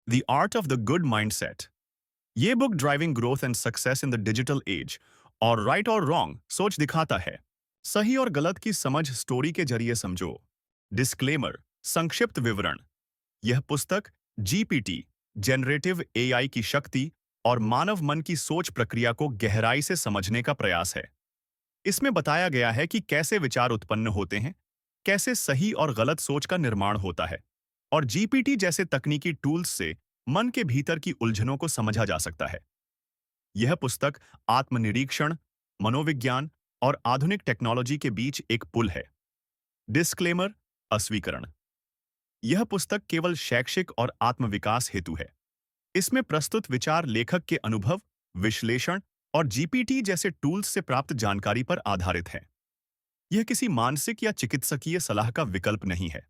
The art of the good mindset. ये book driving growth and success in the digital age और right और wrong सोच दिखाता है। सही और गलत की समझ स्टोरी के जरिए समझो। डिस्क्लेमर, संक्षिप्त विवरण। यह पुस्तक जीपीटी, जनरेटिव एआई की शक्ति और मानव मन की सोच प्रक्रिया को गहराई से समझने का प्रयास है। इसमें बताया गया है कि कैसे विचार उत्पन्न होते हैं, कैसे सही और गलत सोच का निर्माण होता है, और जीपीटी जैसे तकनीकी टूल्स से मन के भीतर की उलझनों को समझा जा सकता है। यह पुस्तक आत्मनिरीक्षण, मनोविज्ञान और आधुनिक टेक्नोलॉजी के बीच एक पुल है। डिस्क्लेमर, अस्वीकरण। यह पुस्तक केवल शैक्षिक और आत्मविकास हेतु है। इसमें प्रस्तुत विचार लेखक के अनुभव, विश्लेषण और जीपीटी जैसे टूल्स से प्राप्त जानकारी पर आधारित है। यह किसी मानसिक या चिकित्सकीय सलाह का विकल्प नहीं है।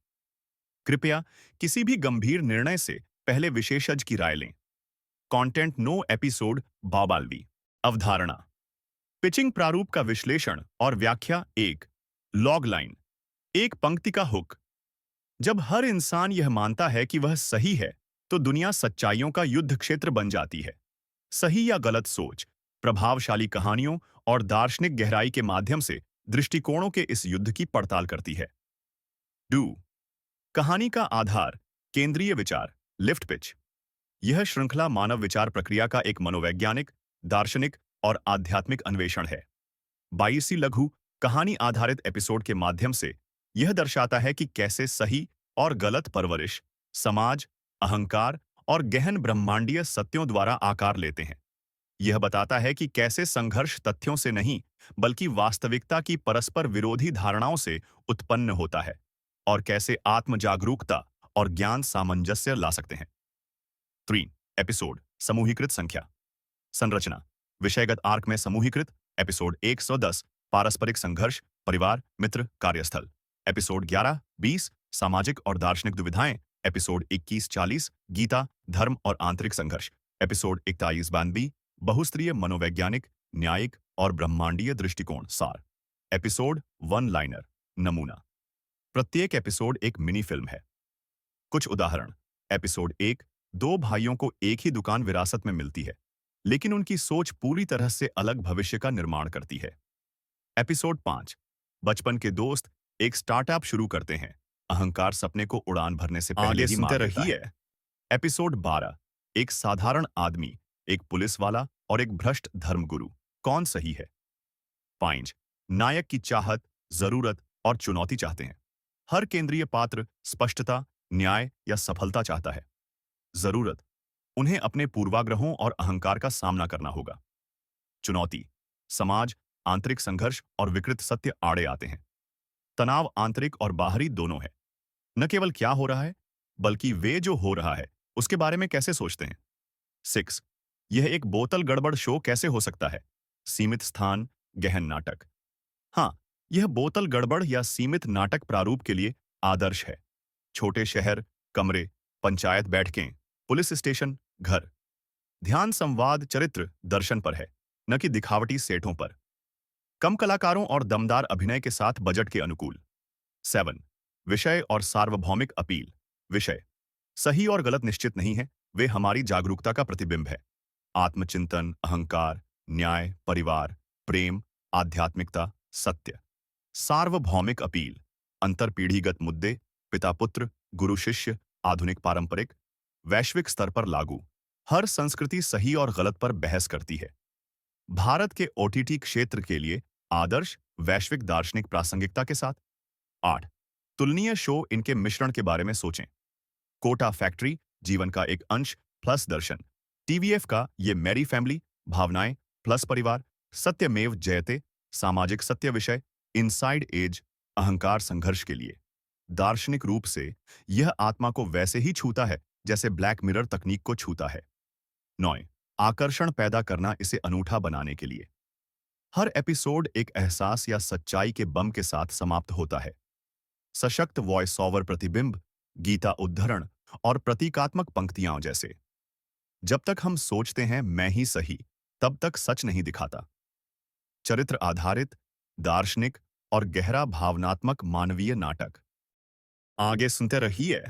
कृपया किसी भी गंभीर निर्णय से पहले विशेषज्ञ की राय लें। कंटेंट नो एपिसोड बाबालवी। अवधारणा। पिचिंग प्रारूप का विश्लेषण और व्याख्या। एक लॉग लाइन, एक पंक्ति का हुक। जब हर इंसान यह मानता है कि वह सही है, तो दुनिया सच्चाइयों का युद्ध क्षेत्र बन जाती है। सही या गलत सोच, प्रभावशाली कहानियों और दार्शनिक गहराई के माध्यम से दृष्टिकोणों के इस युद्ध की पड़ताल करती है। डू। कहानी का आधार, केंद्रीय विचार, लिफ्ट पिच। यह श्रृंखला मानव विचार प्रक्रिया का एक मनोवैज्ञानिक, दार्शनिक और आध्यात्मिक अन्वेषण है। 22 लघु कहानी आधारित एपिसोड के माध्यम से यह दर्शाता है कि कैसे सही और गलत परवरिश, समाज, अहंकार और गहन ब्रह्मांडीय सत्यों द्वारा आकार लेते हैं। यह बताता है कि कैसे संघर्ष तथ्यों से नहीं, बल्कि वास्तविकता की परस्पर विरोधी धारणाओं से उत्पन्न होता है, और कैसे आत्म जागरूकता और ज्ञान सामंजस्य ला सकते हैं। 3 एपिसोड, समूहीकृत संख्या। संरचना, विषयगत आर्क में समूहीकृत। एपिसोड 110, पारस्परिक संघर्ष, परिवार, मित्र, कार्यस्थल। एपिसोड 11-20, सामाजिक और दार्शनिक दुविधाएं। एपिसोड 21-40, गीता, धर्म और आंतरिक संघर्ष। एपिसोड 41-92, बहुस्त्रीय मनोवैज्ञानिक, न्यायिक और ब्रह्मांडीय दृष्टिकोण। सार। एपिसोड 1 लाइनर, नमूना। प्रत्येक एपिसोड एक मिनी फिल्म है। कुछ उदाहरण। एपिसोड 1, दो भाइयों को एक ही दुकान विरासत में मिलती है, लेकिन उनकी सोच पूरी तरह से अलग भविष्य का निर्माण करती है। एपिसोड 5, बचपन के दोस्त एक स्टार्टअप शुरू करते हैं, अहंकार सपने को उड़ान भरने से पहले ही मार देता है। एपिसोड 12, एक साधारण आदमी, एक पुलिस वाला और एक भ्रष्ट धर्मगुरु, कौन सही है? 5, नायक की चाहत, जरूरत और चुनौती चाहते हैं। हर केंद्रीय पात्र स्पष्टता, न्याय या सफलता चाहता है। जरूरत, उन्हें अपने पूर्वाग्रहों और अहंकार का सामना करना होगा। चुनौती, समाज, आंतरिक संघर्ष और विकृत सत्य आड़े आते हैं। तनाव आंतरिक और बाहरी दोनों है। न केवल क्या हो रहा है, बल्कि वे जो हो रहा है उसके बारे में कैसे सोचते हैं। 6, यह एक बोतल गड़बड़ शो कैसे हो सकता है? सीमित स्थान, गहन नाटक। हाँ, यह बोतल गड़बड़ या सीमित नाटक प्रारूप के लिए आदर्श है। छोटे शहर, कमरे, पंचायत बैठकें, पुलिस स्टेशन, घर। ध्यान संवाद चरित्र दर्शन पर है, न कि दिखावटी सेठों पर। कम कलाकारों और दमदार अभिनय के साथ बजट के अनुकूल। 7, विषय और सार्वभौमिक अपील। विषय, सही और गलत निश्चित नहीं है, वे हमारी जागरूकता का प्रतिबिंब है। आत्मचिंतन, अहंकार, न्याय, परिवार, प्रेम, आध्यात्मिकता, सत्य। सार्वभौमिक अपील, अंतरपीढ़ीगत मुद्दे, पिता पुत्र, गुरु शिष्य, आधुनिक पारंपरिक, वैश्विक स्तर पर लागू। हर संस्कृति सही और गलत पर बहस करती है। भारत के ओटीटी क्षेत्र के लिए आदर्श, वैश्विक दार्शनिक प्रासंगिकता के साथ। 8, तुलनीय शो, इनके मिश्रण के बारे में सोचें। कोटा फैक्ट्री, जीवन का एक अंश प्लस दर्शन। टीवीएफ का ये मैरी फैमिली, भावनाएं प्लस परिवार। सत्यमेव जयते, सामाजिक सत्य विषय। इनसाइड एज, अहंकार संघर्ष के लिए। दार्शनिक रूप से यह आत्मा को वैसे ही छूता है जैसे ब्लैक मिरर तकनीक को छूता है। 9, आकर्षण पैदा करना, इसे अनूठा बनाने के लिए। हर एपिसोड एक एहसास या सच्चाई के बम के साथ समाप्त होता है। सशक्त वॉइस ओवर प्रतिबिंब, गीता उद्धरण और प्रतीकात्मक पंक्तियां जैसे। जब तक हम सोचते हैं मैं ही सही, तब तक सच नहीं दिखाता। चरित्र आधारित, दार्शनिक और गहरा भावनात्मक मानवीय नाटक। आगे सुनते रहिए।